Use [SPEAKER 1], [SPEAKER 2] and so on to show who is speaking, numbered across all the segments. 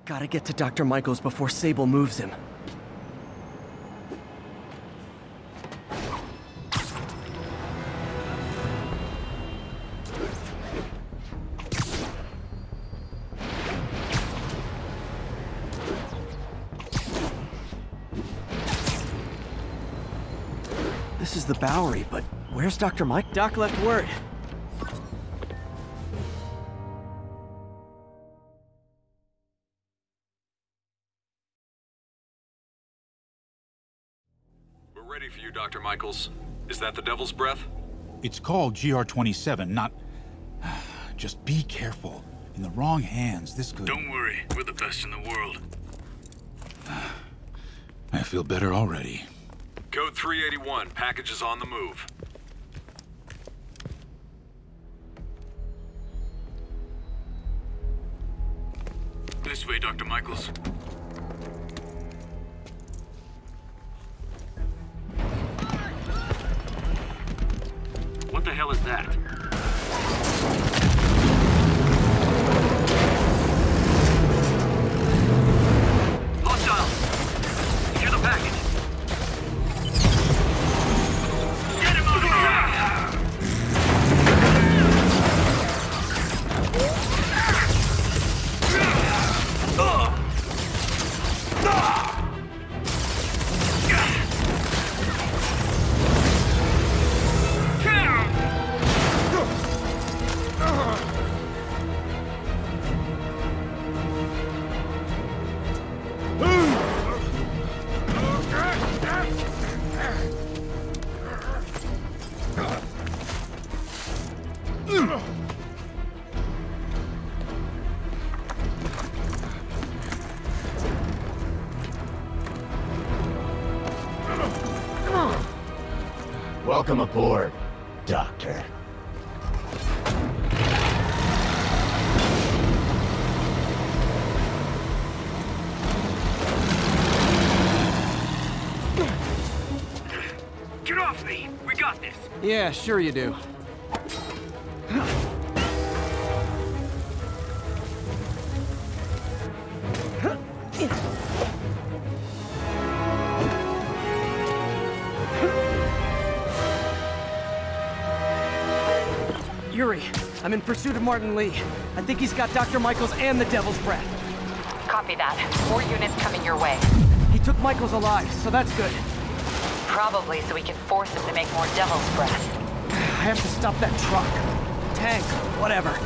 [SPEAKER 1] Gotta get to Dr. Michaels before Sable moves him. This is the Bowery, but where's Dr. Mike? Doc left word.
[SPEAKER 2] We're ready for you, Dr. Michaels. Is that the Devil's Breath?
[SPEAKER 3] It's called GR-27, not... Just be careful. In the wrong hands, this could...
[SPEAKER 4] Don't worry, we're the best in the world.
[SPEAKER 3] I feel better already.
[SPEAKER 2] Code 381, package is on the move.
[SPEAKER 4] This way, Dr. Michaels.
[SPEAKER 2] What the hell is that? Hostile! Secure the package. Get him out of here!
[SPEAKER 5] Welcome aboard, Doctor.
[SPEAKER 4] Get off me! We got this!
[SPEAKER 1] Yeah, sure you do. Yuri, I'm in pursuit of Martin Lee. I think he's got Dr. Michaels and the Devil's Breath.
[SPEAKER 6] Copy that. More units coming your way.
[SPEAKER 1] He took Michaels alive, so that's good.
[SPEAKER 6] Probably so we can force him to make more Devil's Breath.
[SPEAKER 1] I have to stop that truck. Tank, whatever.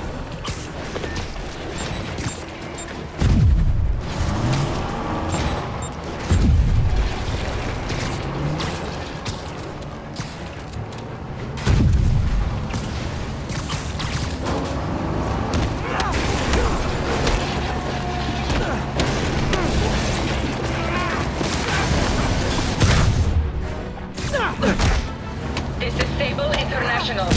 [SPEAKER 6] This is Sable International.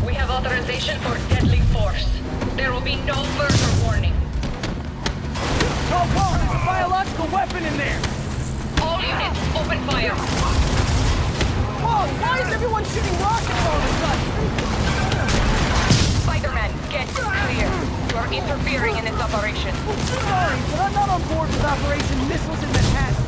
[SPEAKER 6] We have authorization for deadly force. There will be no further warning.
[SPEAKER 1] Oh, Paul, there's a biological weapon in there!
[SPEAKER 6] All units, open fire.
[SPEAKER 1] Paul, why is everyone shooting rockets all of a sudden?
[SPEAKER 6] Spider-Man, get clear. You are interfering in this operation.
[SPEAKER 1] Sorry, but I'm not on board with Operation Missiles in Manhattan.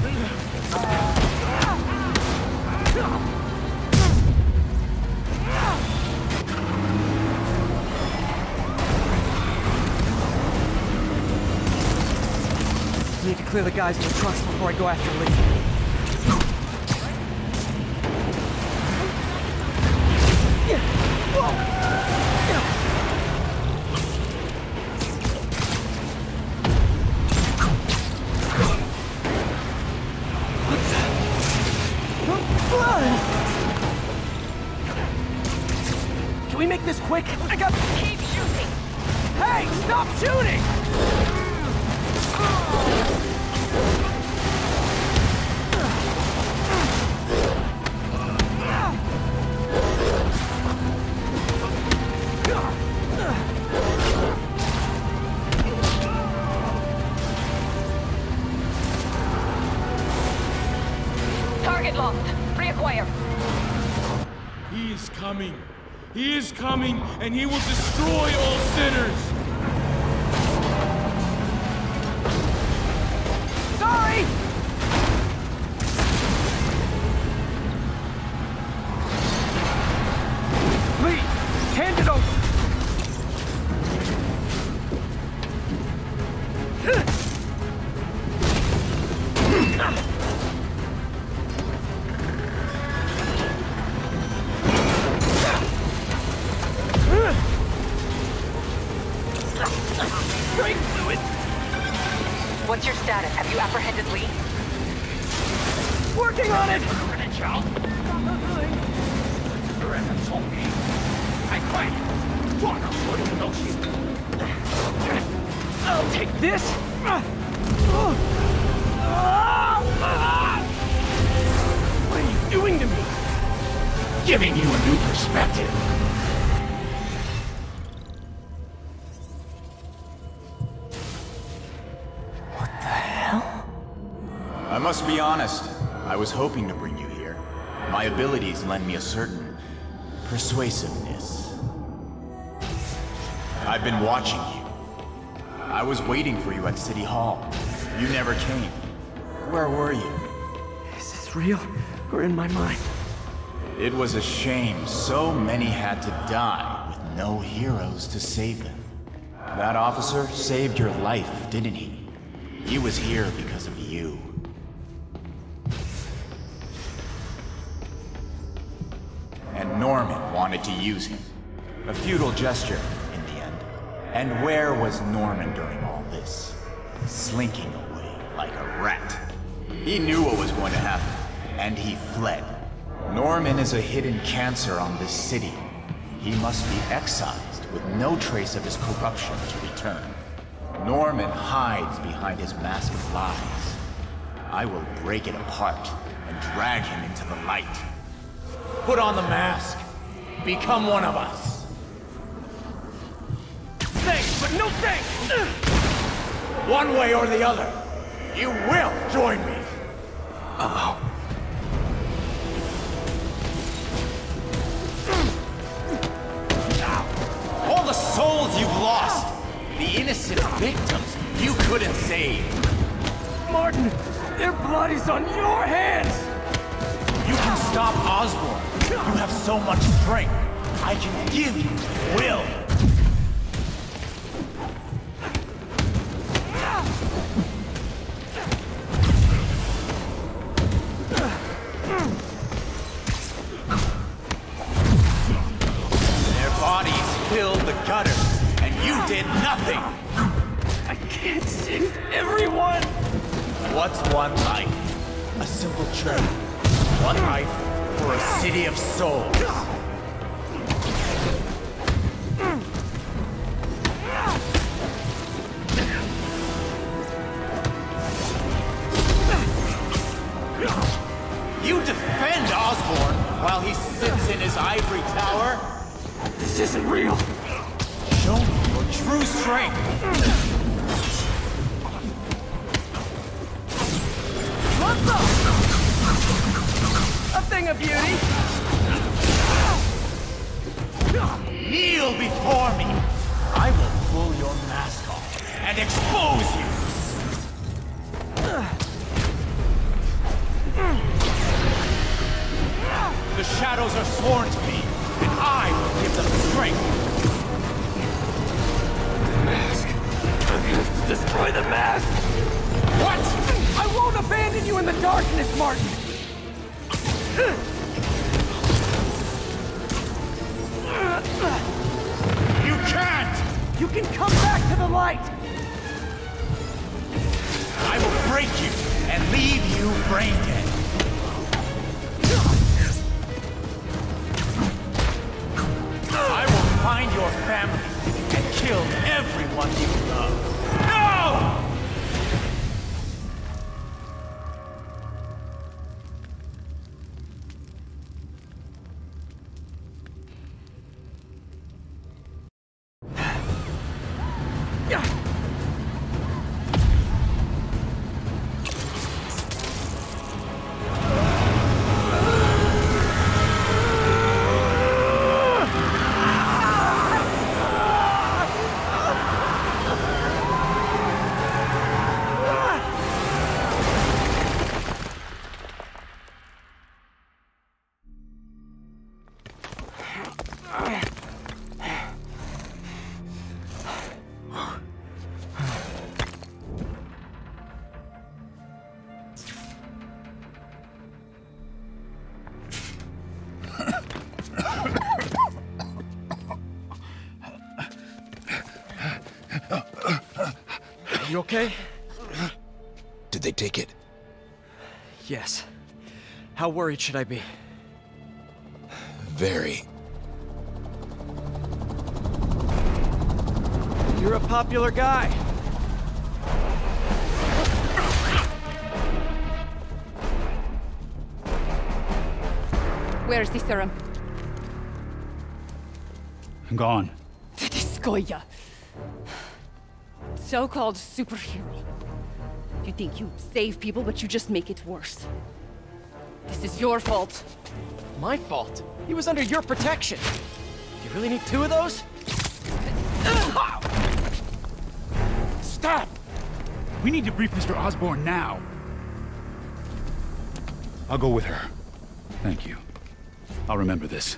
[SPEAKER 1] Need to clear the guys in the trucks before I go after Lee. Can we make this quick? I got...
[SPEAKER 6] Keep shooting.
[SPEAKER 1] Hey, stop shooting!
[SPEAKER 6] Target locked. Reacquire.
[SPEAKER 7] He is coming. He is coming, and he will destroy all sinners.
[SPEAKER 1] Please, hand it over. Brake fluid.
[SPEAKER 6] What's your status? Have you apprehended Lee?
[SPEAKER 1] Working on it. I'll take this. What are you doing to me?
[SPEAKER 5] Giving you a new perspective.
[SPEAKER 8] I must be honest. I was hoping to bring you here. My abilities lend me a certain persuasiveness. I've been watching you. I was waiting for you at City Hall. You never came. Where were you?
[SPEAKER 1] Is this real or in my mind?
[SPEAKER 8] It was a shame so many had to die with no heroes to save them. That officer saved your life, didn't he? He was here because of you. And Norman wanted to use him. A futile gesture, in the end. And where was Norman during all this? Slinking away like a rat. He knew what was going to happen, and he fled. Norman is a hidden cancer on this city. He must be excised with no trace of his corruption to return. Norman hides behind his mask of lies. I will break it apart and drag him into the light. Put on the mask. Become one of us.
[SPEAKER 1] Thanks, but no thanks!
[SPEAKER 8] One way or the other, you will join me.
[SPEAKER 1] Uh-oh.
[SPEAKER 8] All the souls you've lost, the innocent victims you couldn't save.
[SPEAKER 1] Martin, their blood is on your hands!
[SPEAKER 8] You can stop Osborn. You have so much strength. I can give you will. Their bodies filled the gutters, and you did nothing.
[SPEAKER 1] I can't save everyone!
[SPEAKER 8] What's one life? A simple trade. One life for a city of souls. You defend Osborn while he sits in his ivory tower?
[SPEAKER 1] This isn't real!
[SPEAKER 8] Show me your true strength!
[SPEAKER 1] What's up? A thing of beauty!
[SPEAKER 8] Kneel before me! I will pull your mask off and expose you! The shadows are sworn to me, and I will give them strength!
[SPEAKER 1] The mask. I'm gonna destroy the mask!
[SPEAKER 8] What?
[SPEAKER 1] I won't abandon you in the darkness, Martin!
[SPEAKER 8] You can't!
[SPEAKER 1] You can come back to the light!
[SPEAKER 8] I will break you and leave you brain dead. I will find your family and kill everyone you love. No!
[SPEAKER 9] You okay?
[SPEAKER 10] Did they take it?
[SPEAKER 9] Yes. How worried should I be?
[SPEAKER 10] Very.
[SPEAKER 9] You're a popular guy.
[SPEAKER 1] Where's the serum?
[SPEAKER 3] Gone.
[SPEAKER 1] Skoya. So-called superhero. You think you save people, but you just make it worse. This is your fault.
[SPEAKER 9] My fault? He was under your protection. You really need 2 of those?
[SPEAKER 3] Stop! We need to brief Mr. Osborn now. I'll go with her. Thank you. I'll remember this.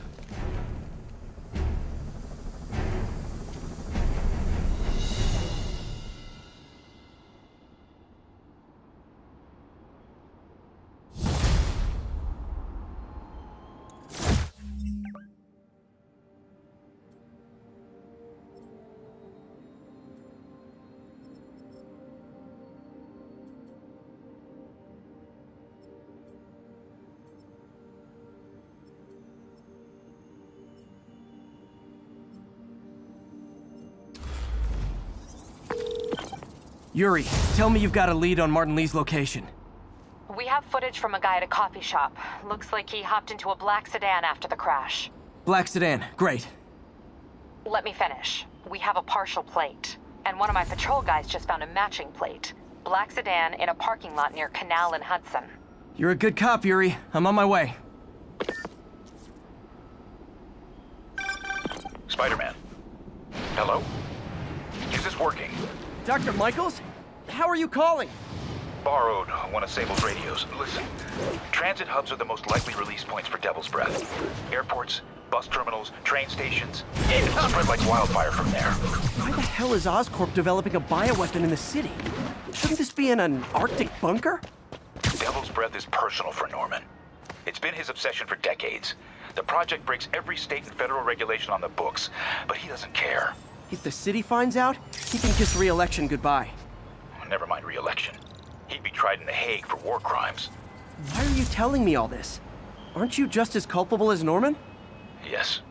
[SPEAKER 9] Yuri, tell me you've got a lead on Martin Lee's location.
[SPEAKER 6] We have footage from a guy at a coffee shop. Looks like he hopped into a black sedan after the crash.
[SPEAKER 9] Black sedan, great.
[SPEAKER 6] Let me finish. We have a partial plate. And one of my patrol guys just found a matching plate. Black sedan in a parking lot near Canal and Hudson.
[SPEAKER 9] You're a good cop, Yuri. I'm on my way.
[SPEAKER 5] Spider-Man. Hello? Is this working?
[SPEAKER 9] Dr. Michaels? How are you calling?
[SPEAKER 5] Borrowed one of Sable's radios. Listen, transit hubs are the most likely release points for Devil's Breath. Airports, bus terminals, train stations. It'll spread like wildfire from there.
[SPEAKER 9] Why the hell is Oscorp developing a bioweapon in the city? Shouldn't this be in an Arctic bunker?
[SPEAKER 5] Devil's Breath is personal for Norman. It's been his obsession for decades. The project breaks every state and federal regulation on the books, but he doesn't care.
[SPEAKER 9] If the city finds out, he can kiss re-election goodbye.
[SPEAKER 5] Never mind re-election. He'd be tried in The Hague for war crimes.
[SPEAKER 9] Why are you telling me all this? Aren't you just as culpable as Norman?
[SPEAKER 5] Yes.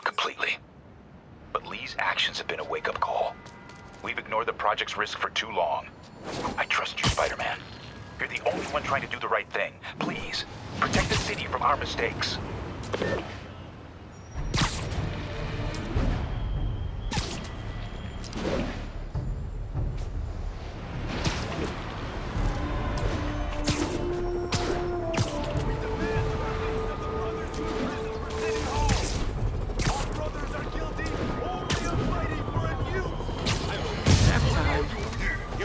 [SPEAKER 5] Completely. But Lee's actions have been a wake-up call. We've ignored the project's risk for too long. I trust you, Spider-Man. You're the only one trying to do the right thing. Please, protect the city from our mistakes.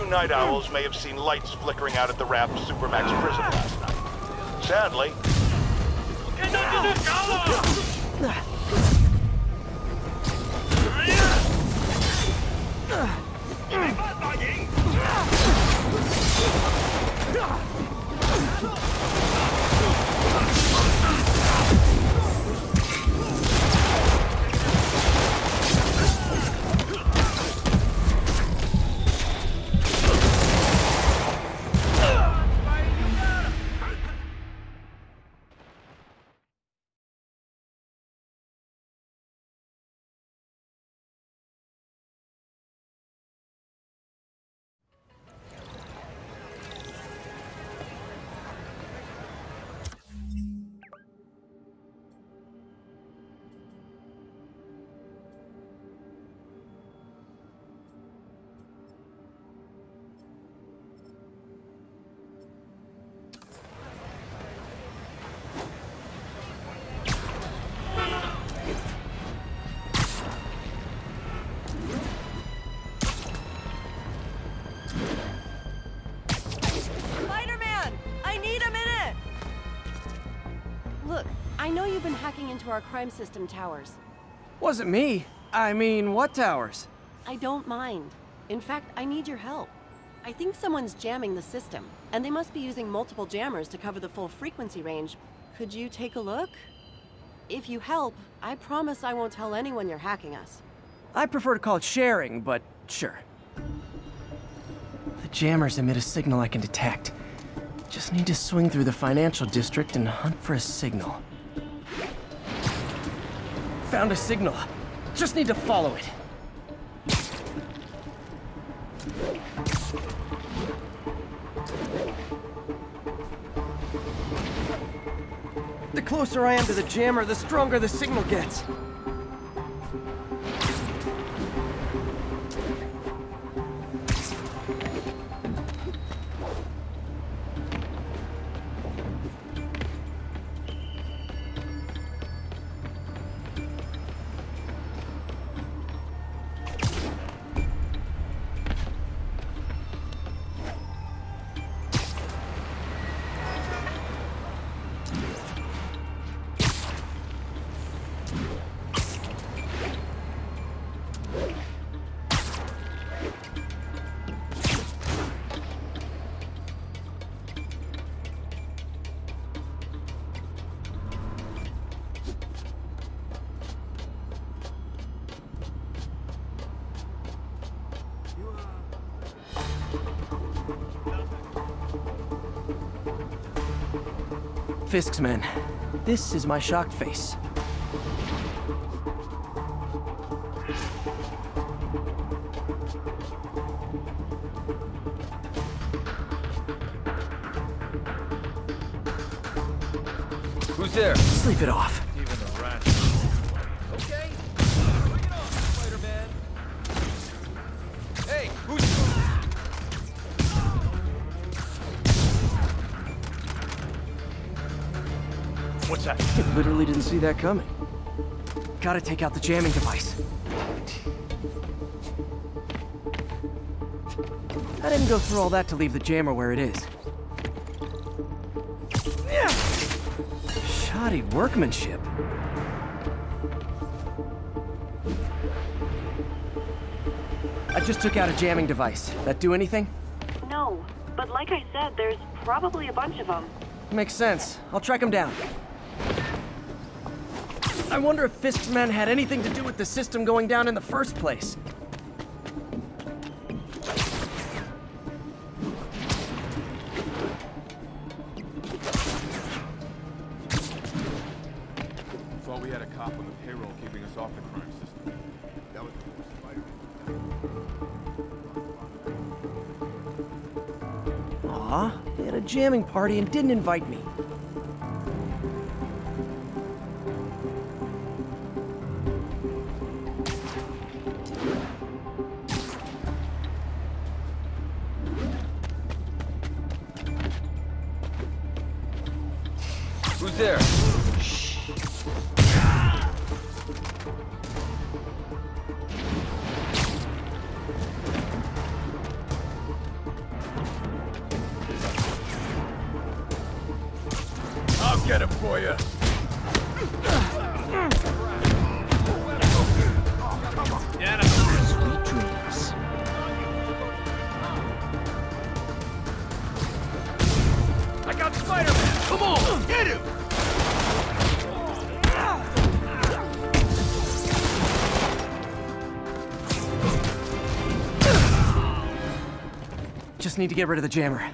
[SPEAKER 11] Night owls may have seen lights flickering out at the Raft Supermax prison last night. Sadly...
[SPEAKER 1] you've been hacking into our crime system towers.
[SPEAKER 9] Wasn't me. I mean, what towers?
[SPEAKER 1] I don't mind. In fact, I need your help. I think someone's jamming the system, and they must be using multiple jammers to cover the full frequency range. Could you take a look? If you help, I promise I won't tell anyone you're hacking us.
[SPEAKER 9] I prefer to call it sharing, but sure. The jammers emit a signal I can detect. Just need to swing through the financial district and hunt for a signal. Found a signal. Just need to follow it. The closer I am to the jammer, the stronger the signal gets. Fisk's men. This is my shocked face.
[SPEAKER 12] Who's there?
[SPEAKER 9] Sleep it off.
[SPEAKER 12] Even the rat. Okay. Bring it on, Spider-Man. Hey, who's...
[SPEAKER 11] What's that?
[SPEAKER 9] I literally didn't see that coming. Gotta take out the jamming device. I didn't go through all that to leave the jammer where it is. Shoddy workmanship. I just took out a jamming device. That do anything?
[SPEAKER 13] No, but like I said, there's probably a bunch of them.
[SPEAKER 9] Makes sense. I'll track them down. I wonder if Fisk's men had anything to do with the system going down in the first place.
[SPEAKER 7] Thought we had a cop on the payroll keeping us off the crime system. That was
[SPEAKER 9] Aw, they had a jamming party and didn't invite me.
[SPEAKER 12] Who's there?
[SPEAKER 7] I'll get it for you.
[SPEAKER 9] Sweet dreams.
[SPEAKER 12] I got Spider-Man! Come on, get him!
[SPEAKER 9] Just need to get rid of the jammer.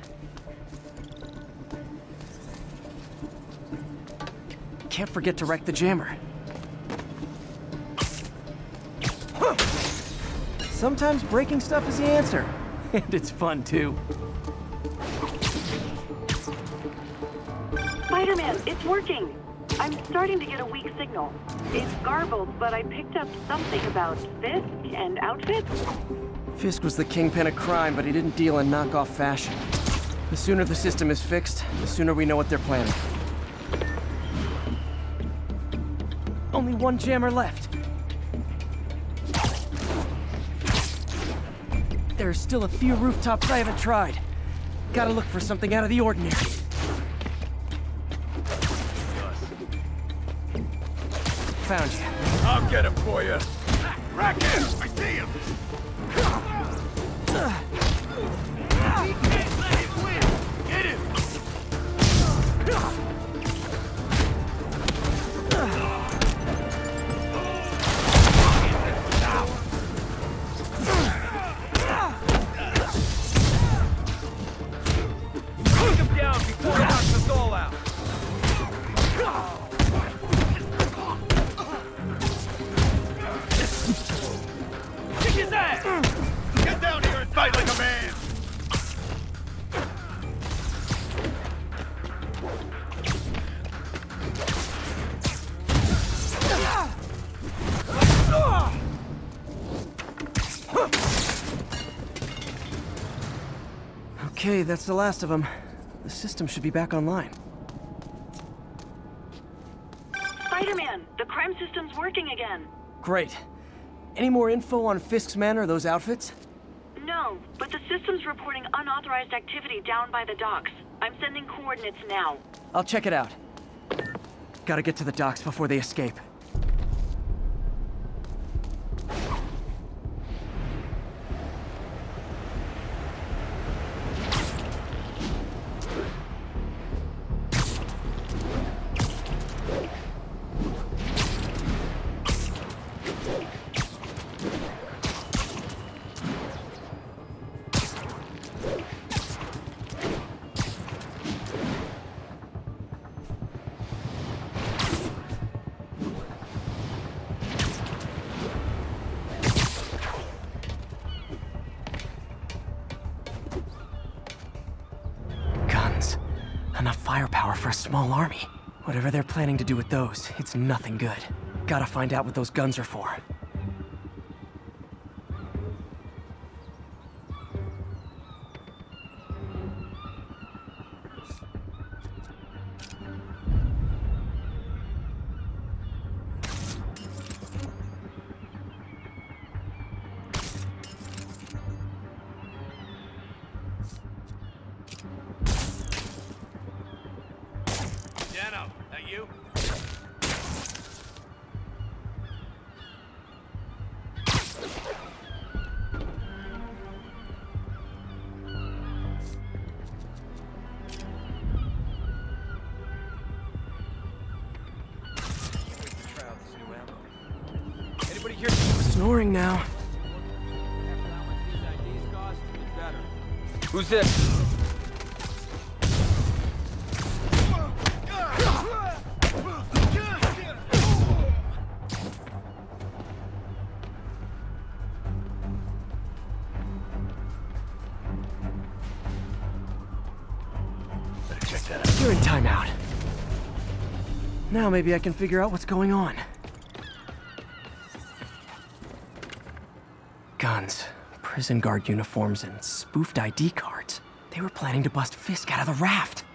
[SPEAKER 9] Can't forget to wreck the jammer. Sometimes breaking stuff is the answer. And it's fun, too.
[SPEAKER 13] Spider-Man, it's working! I'm starting to get a weak signal. It's garbled, but I picked up something about Fisk and outfits.
[SPEAKER 9] Fisk was the kingpin of crime, but he didn't deal in knockoff fashion. The sooner the system is fixed, the sooner we know what they're planning. Only one jammer left. There are still a few rooftops I haven't tried. Gotta look for something out of the ordinary. found you.
[SPEAKER 7] I'll get him for you. Rack him! I see him! He can't let him win! Get him! Take him down before he knocks us all out! Kick his ass! Get down here and fight like a man!
[SPEAKER 9] Okay, that's the last of them. The system should be back online.
[SPEAKER 13] Spider-Man, the crime system's working again.
[SPEAKER 9] Great. Any more info on Fisk's men or those outfits?
[SPEAKER 13] No, but the system's reporting unauthorized activity down by the docks. I'm sending coordinates now.
[SPEAKER 9] I'll check it out. Gotta get to the docks before they escape. Enough firepower for a small army. Whatever they're planning to do with those, it's nothing good. Gotta find out what those guns are for.
[SPEAKER 7] That you? Anybody here?
[SPEAKER 9] Snoring now.
[SPEAKER 7] Who's this?
[SPEAKER 9] You're in timeout. Now maybe I can figure out what's going on. Guns, prison guard uniforms, and spoofed ID cards. They were planning to bust Fisk out of the raft.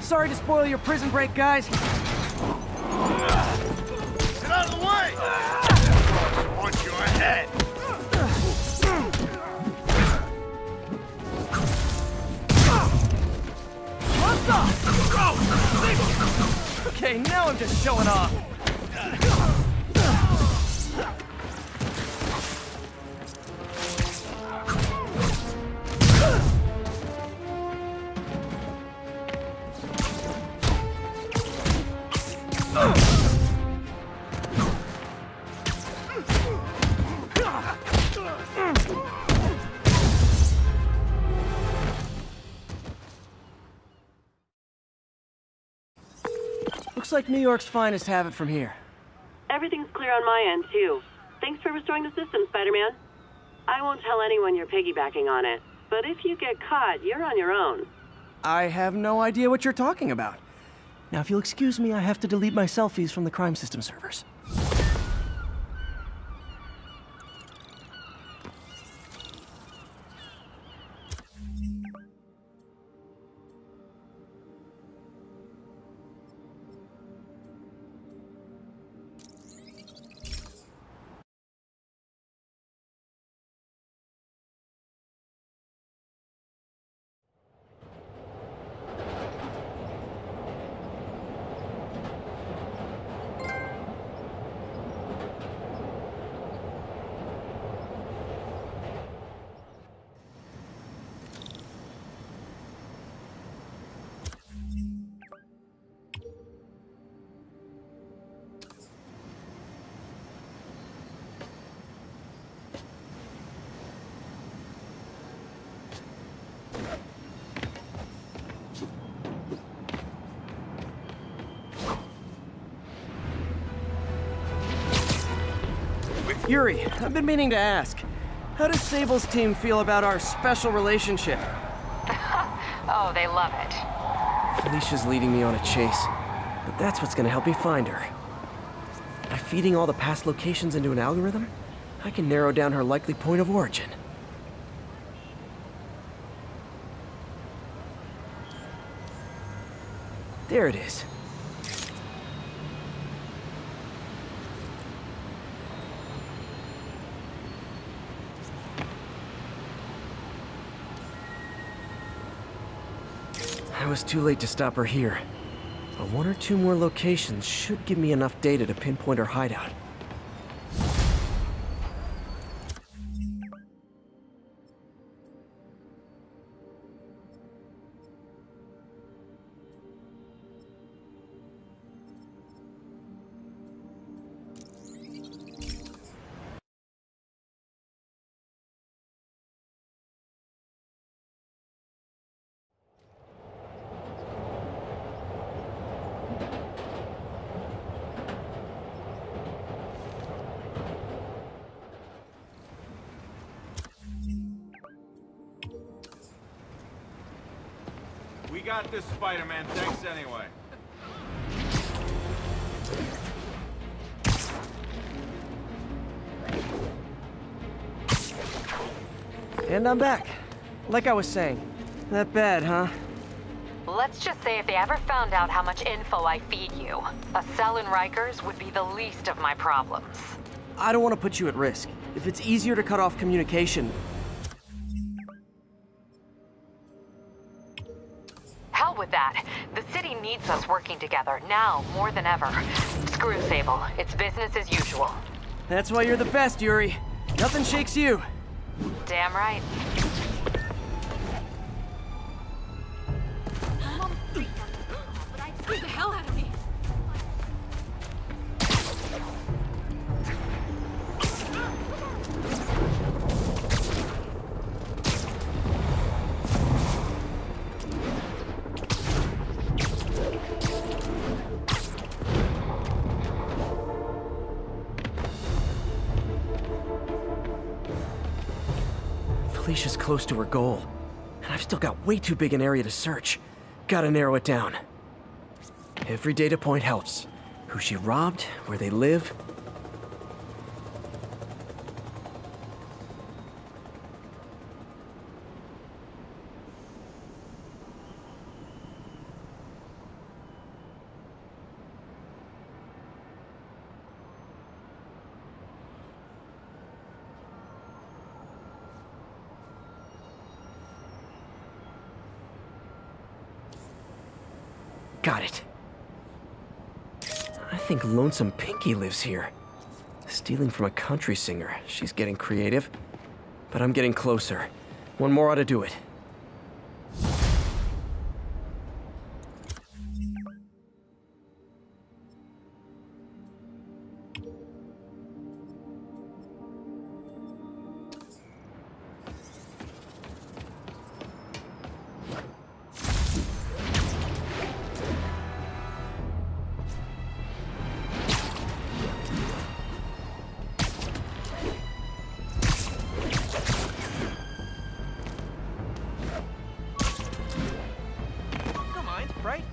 [SPEAKER 9] Sorry to spoil your prison break, guys.
[SPEAKER 11] Get out of the way! I want your head!
[SPEAKER 9] Okay, now I'm just showing off. Looks like New York's finest have it from here.
[SPEAKER 13] Everything's clear on my end, too. Thanks for restoring the system, Spider-Man. I won't tell anyone you're piggybacking on it, but if you get caught, you're on your own.
[SPEAKER 9] I have no idea what you're talking about. Now, if you'll excuse me, I have to delete my selfies from the crime system servers. Yuri, I've been meaning to ask. How does Sable's team feel about our special relationship?
[SPEAKER 6] Oh, they love it.
[SPEAKER 9] Felicia's leading me on a chase, but that's what's gonna help me find her. By feeding all the past locations into an algorithm, I can narrow down her likely point of origin. There it is. I was too late to stop her here, but one or two more locations should give me enough data to pinpoint her hideout.
[SPEAKER 14] We got this, Spider-Man. Thanks anyway.
[SPEAKER 9] And I'm back. Like I was saying, that bad, huh?
[SPEAKER 6] Let's just say if they ever found out how much info I feed you, a cell in Rikers would be the least of my problems.
[SPEAKER 9] I don't want to put you at risk. If it's easier to cut off communication...
[SPEAKER 6] Hell with that. The city needs us working together, now more than ever. Screw Sable. It's business as usual.
[SPEAKER 9] That's why you're the best, Yuri. Nothing shakes you.
[SPEAKER 6] Damn right.
[SPEAKER 15] Scared the hell out of me.
[SPEAKER 9] Felicia's close to her goal, and I've still got way too big an area to search. Gotta narrow it down. Every data point helps. Who she robbed, where they live. Got it. I think Lonesome Pinky lives here. Stealing from a country singer. She's getting creative. But I'm getting closer. One more ought to do it. Right?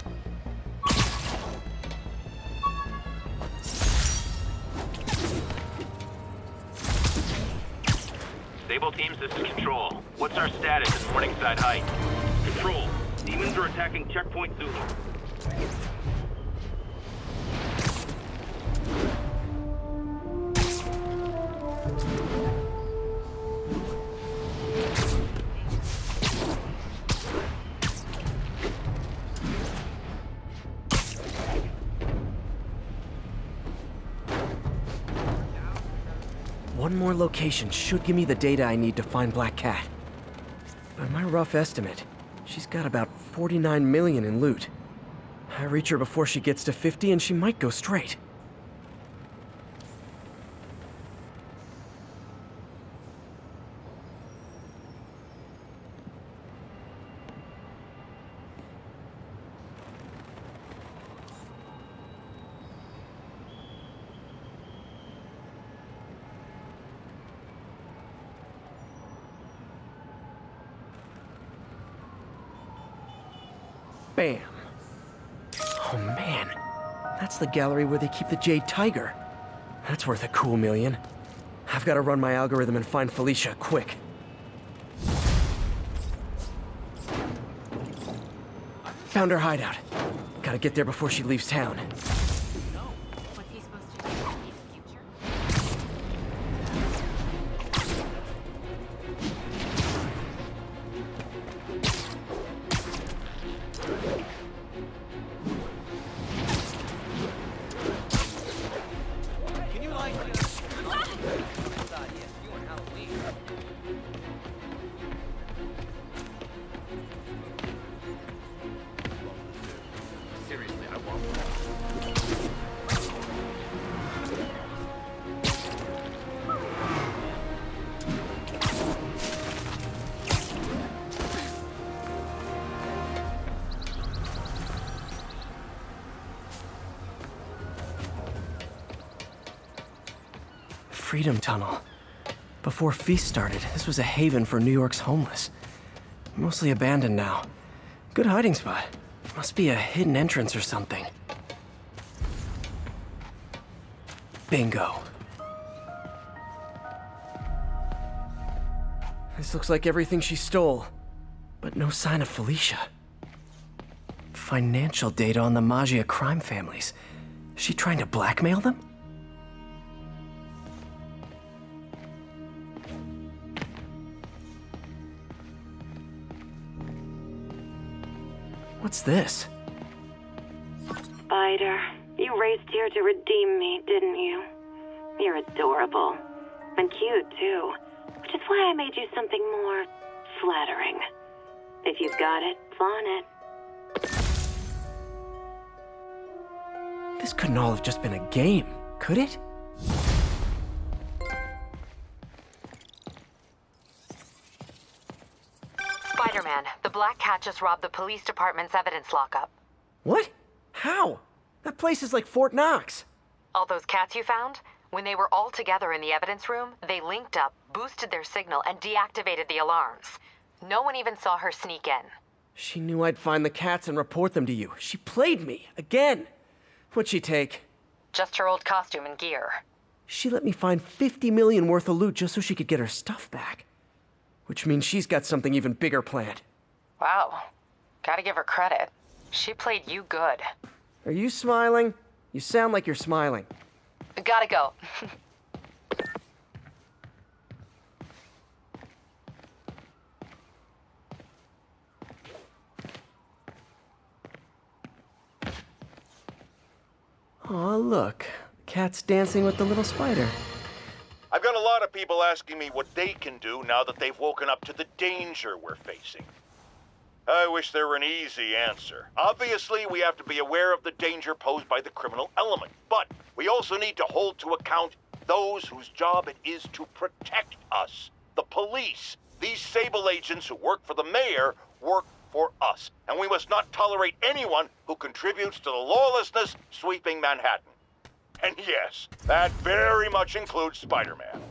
[SPEAKER 16] Sable teams, this is Control. What's our status in Morningside Heights? Control, demons are attacking Checkpoint Zulu.
[SPEAKER 9] One more location should give me the data I need to find Black Cat. By my rough estimate, she's got about 49 million in loot. I reach her before she gets to 50 and she might go straight. Bam. Oh man, that's the gallery where they keep the Jade Tiger. That's worth a cool million. I've got to run my algorithm and find Felicia, quick. Found her hideout. Gotta get there before she leaves town.
[SPEAKER 6] What's he supposed to do in the future?
[SPEAKER 12] Can you like you and Halloween. Seriously, I want
[SPEAKER 9] Freedom Tunnel. Before Feast started, this was a haven for New York's homeless. Mostly abandoned now. Good hiding spot. Must be a hidden entrance or something. Bingo. This looks like everything she stole, but no sign of Felicia. Financial data on the Maggia crime families. Is she trying to blackmail them? What's this?
[SPEAKER 13] Spider, you raced here to redeem me, didn't you? You're adorable. And cute, too. Which is why I made you something more flattering. If you've got it, flaunt it.
[SPEAKER 9] This couldn't all have just been a game, could it?
[SPEAKER 6] Spider-Man, the Black Cat just robbed the police department's evidence lockup.
[SPEAKER 9] What? How? That place is like Fort Knox.
[SPEAKER 6] All those cats you found? When they were all together in the evidence room, they linked up, boosted their signal, and deactivated the alarms. No one even saw her sneak in.
[SPEAKER 9] She knew I'd find the cats and report them to you. She played me, again. What'd she take?
[SPEAKER 6] Just her old costume and gear.
[SPEAKER 9] She let me find 50 million worth of loot just so she could get her stuff back. Which means she's got something even bigger planned.
[SPEAKER 6] Wow. Gotta give her credit. She played you good.
[SPEAKER 9] Are you smiling? You sound like you're smiling.
[SPEAKER 6] Gotta go.
[SPEAKER 9] Aw, look. Cat's dancing with the little spider.
[SPEAKER 11] I've got a lot of people asking me what they can do now that they've woken up to the danger we're facing. I wish there were an easy answer. Obviously, we have to be aware of the danger posed by the criminal element, but we also need to hold to account those whose job it is to protect us. The police. These Sable agents who work for the mayor work for us, and we must not tolerate anyone who contributes to the lawlessness sweeping Manhattan. And yes, that very much includes Spider-Man.